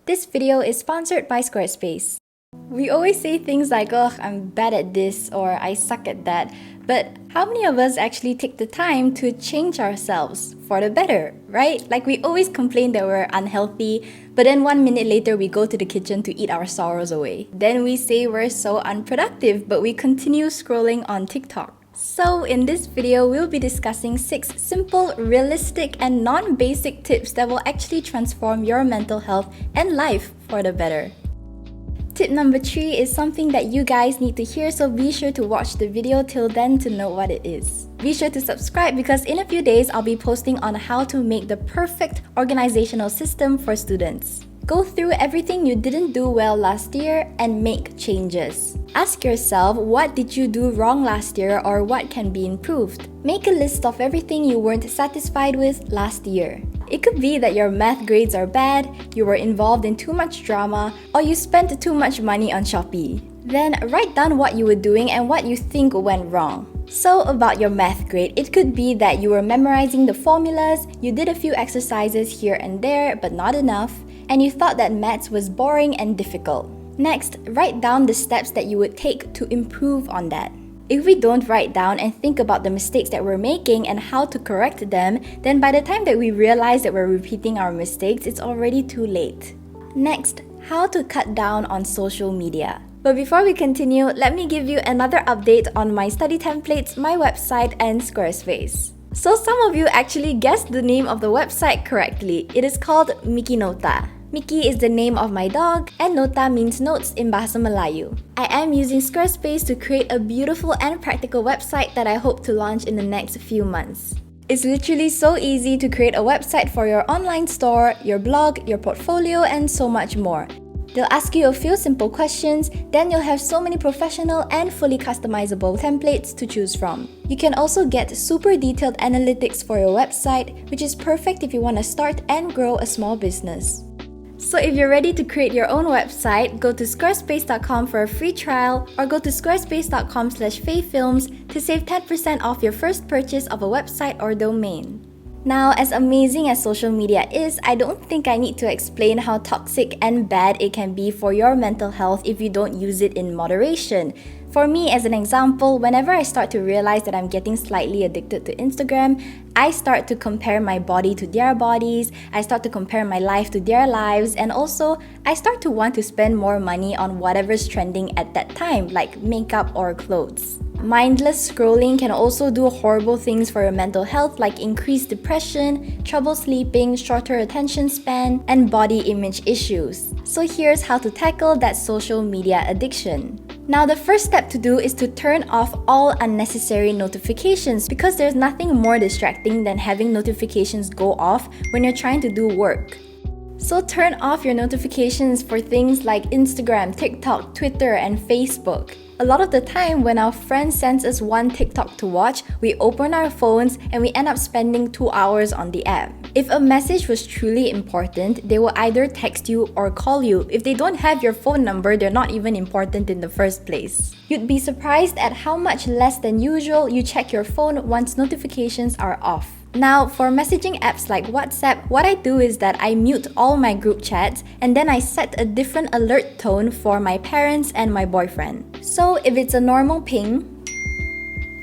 This video is sponsored by Squarespace. We always say things like, "Oh, I'm bad at this," or "I suck at that," but how many of us actually take the time to change ourselves for the better, right? Like we always complain that we're unhealthy, but then 1 minute later we go to the kitchen to eat our sorrows away. Then we say we're so unproductive, but we continue scrolling on TikTok. So in this video, we'll be discussing 6 simple, realistic, and non-basic tips that will actually transform your mental health and life for the better. Tip number 3 is something that you guys need to hear, so be sure to watch the video till then to know what it is. Be sure to subscribe because in a few days, I'll be posting on how to make the perfect organizational system for students. Go through everything you didn't do well last year and make changes. Ask yourself, what did you do wrong last year or what can be improved? Make a list of everything you weren't satisfied with last year. It could be that your math grades are bad, you were involved in too much drama, or you spent too much money on Shopee. Then write down what you were doing and what you think went wrong. So about your math grade, it could be that you were memorizing the formulas, you did a few exercises here and there but not enough, and you thought that maths was boring and difficult. Next, write down the steps that you would take to improve on that. If we don't write down and think about the mistakes that we're making and how to correct them, then by the time that we realize that we're repeating our mistakes, it's already too late. Next, how to cut down on social media. But before we continue, let me give you another update on my study templates, my website, and Squarespace. So some of you actually guessed the name of the website correctly. It is called Miki Nota. Miki is the name of my dog, and Nota means notes in Bahasa Melayu. I am using Squarespace to create a beautiful and practical website that I hope to launch in the next few months. It's literally so easy to create a website for your online store, your blog, your portfolio, and so much more. They'll ask you a few simple questions, then you'll have so many professional and fully customizable templates to choose from. You can also get super detailed analytics for your website, which is perfect if you want to start and grow a small business. So if you're ready to create your own website, go to squarespace.com for a free trial or go to squarespace.com/fayfilms to save 10% off your first purchase of a website or domain. Now, as amazing as social media is, I don't think I need to explain how toxic and bad it can be for your mental health if you don't use it in moderation. For me, as an example, whenever I start to realize that I'm getting slightly addicted to Instagram, I start to compare my body to their bodies, I start to compare my life to their lives, and also I start to want to spend more money on whatever's trending at that time, like makeup or clothes. Mindless scrolling can also do horrible things for your mental health like increased depression, trouble sleeping, shorter attention span, and body image issues. So here's how to tackle that social media addiction. Now, the first step to do is to turn off all unnecessary notifications because there's nothing more distracting than having notifications go off when you're trying to do work. So turn off your notifications for things like Instagram, TikTok, Twitter, and Facebook. A lot of the time, when our friend sends us one TikTok to watch, we open our phones and we end up spending 2 hours on the app. If a message was truly important, they will either text you or call you. If they don't have your phone number, they're not even important in the first place. You'd be surprised at how much less than usual you check your phone once notifications are off. Now, for messaging apps like WhatsApp, what I do is that I mute all my group chats and then I set a different alert tone for my parents and my boyfriend. So if it's a normal ping,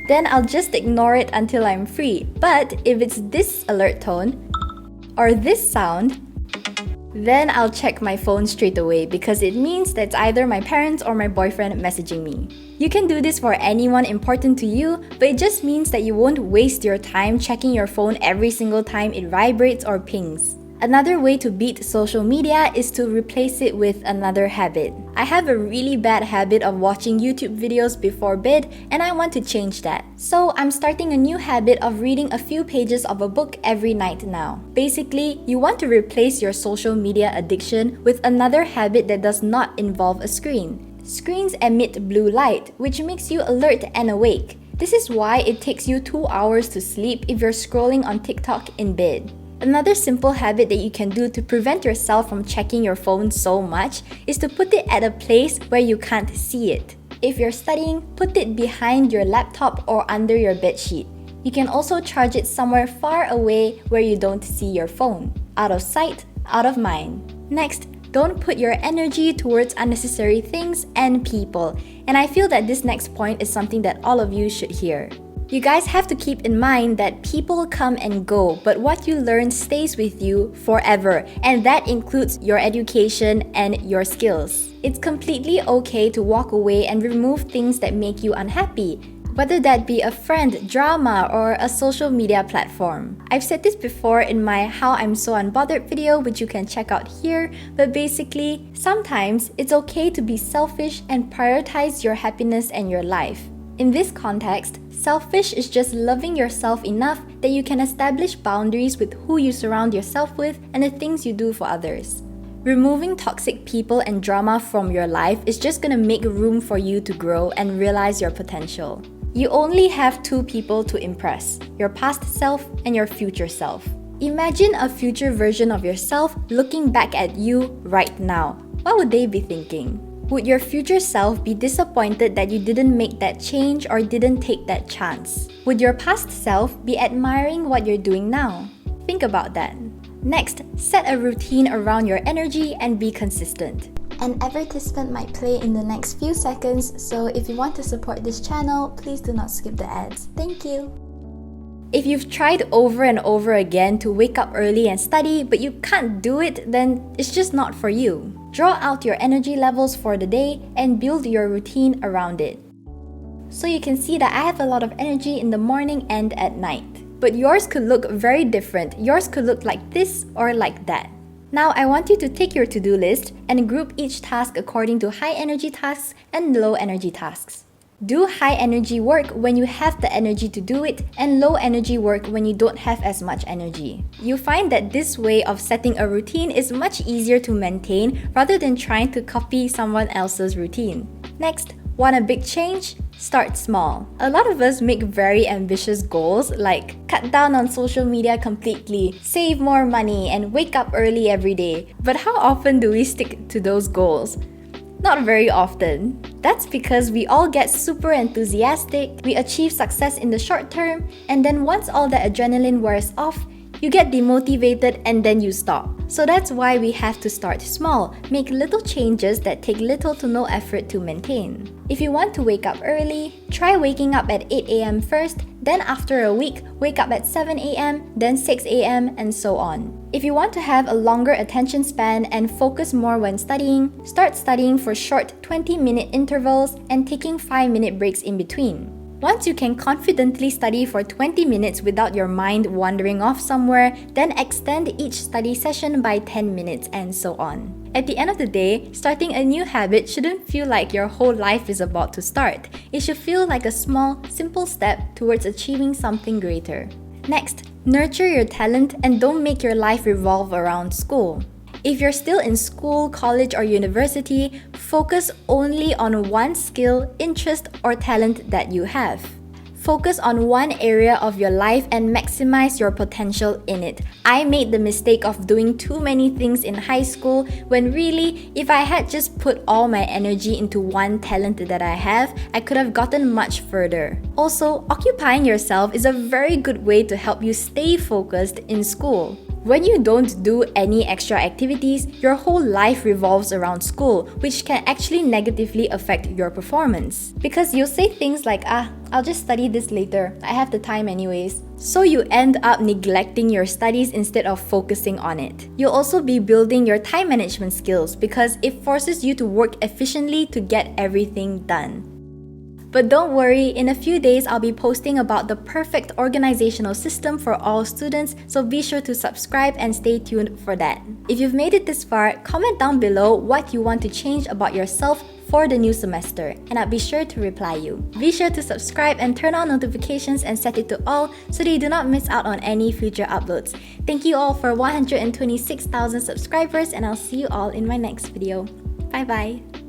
then I'll just ignore it until I'm free. But if it's this alert tone or this sound, then I'll check my phone straight away because it means that it's either my parents or my boyfriend messaging me. You can do this for anyone important to you, but it just means that you won't waste your time checking your phone every single time it vibrates or pings. Another way to beat social media is to replace it with another habit. I have a really bad habit of watching YouTube videos before bed and I want to change that. So I'm starting a new habit of reading a few pages of a book every night now. Basically, you want to replace your social media addiction with another habit that does not involve a screen. Screens emit blue light, which makes you alert and awake. This is why it takes you 2 hours to sleep if you're scrolling on TikTok in bed. Another simple habit that you can do to prevent yourself from checking your phone so much is to put it at a place where you can't see it. If you're studying, put it behind your laptop or under your bedsheet. You can also charge it somewhere far away where you don't see your phone. Out of sight, out of mind. Next, Don't put your energy towards unnecessary things and people. And I feel that this next point is something that all of you should hear. You guys have to keep in mind that people come and go, but what you learn stays with you forever, and that includes your education and your skills. It's completely okay to walk away and remove things that make you unhappy, whether that be a friend, drama, or a social media platform. I've said this before in my How I'm So Unbothered video, which you can check out here, but basically, sometimes it's okay to be selfish and prioritize your happiness and your life. In this context, selfish is just loving yourself enough that you can establish boundaries with who you surround yourself with and the things you do for others. Removing toxic people and drama from your life is just gonna make room for you to grow and realize your potential. You only have two people to impress, your past self and your future self. Imagine a future version of yourself looking back at you right now. What would they be thinking? Would your future self be disappointed that you didn't make that change or didn't take that chance? Would your past self be admiring what you're doing now? Think about that. Next, set a routine around your energy and be consistent. An advertisement might play in the next few seconds, so if you want to support this channel, please do not skip the ads. Thank you! If you've tried over and over again to wake up early and study, but you can't do it, then it's just not for you. Draw out your energy levels for the day and build your routine around it. So you can see that I have a lot of energy in the morning and at night. But yours could look very different. Yours could look like this or like that. Now I want you to take your to-do list and group each task according to high energy tasks and low energy tasks. Do high energy work when you have the energy to do it and low energy work when you don't have as much energy. You find that this way of setting a routine is much easier to maintain rather than trying to copy someone else's routine. Next, want a big change? Start small. A lot of us make very ambitious goals like cut down on social media completely, save more money, and wake up early every day. But how often do we stick to those goals? Not very often. That's because we all get super enthusiastic, we achieve success in the short term, and then once all the adrenaline wears off, you get demotivated and then you stop. So that's why we have to start small, make little changes that take little to no effort to maintain. If you want to wake up early, try waking up at 8 a.m. first, then after a week, wake up at 7 a.m., then 6 a.m., and so on. If you want to have a longer attention span and focus more when studying, start studying for short 20-minute intervals and taking 5-minute breaks in between. Once you can confidently study for 20 minutes without your mind wandering off somewhere, then extend each study session by 10 minutes and so on. At the end of the day, starting a new habit shouldn't feel like your whole life is about to start. It should feel like a small, simple step towards achieving something greater. Next, nurture your talent and don't make your life revolve around school. If you're still in school, college, or university, focus only on one skill, interest, or talent that you have. Focus on one area of your life and maximize your potential in it. I made the mistake of doing too many things in high school when really, if I had just put all my energy into one talent that I have, I could have gotten much further. Also, occupying yourself is a very good way to help you stay focused in school. When you don't do any extra activities, your whole life revolves around school, which can actually negatively affect your performance. Because you'll say things like, I'll just study this later, I have the time anyways. So you end up neglecting your studies instead of focusing on it. You'll also be building your time management skills because it forces you to work efficiently to get everything done. But don't worry, in a few days I'll be posting about the perfect organizational system for all students, so be sure to subscribe and stay tuned for that. If you've made it this far, comment down below what you want to change about yourself for the new semester, and I'll be sure to reply you. Be sure to subscribe and turn on notifications and set it to all so that you do not miss out on any future uploads. Thank you all for 126,000 subscribers, and I'll see you all in my next video. Bye bye!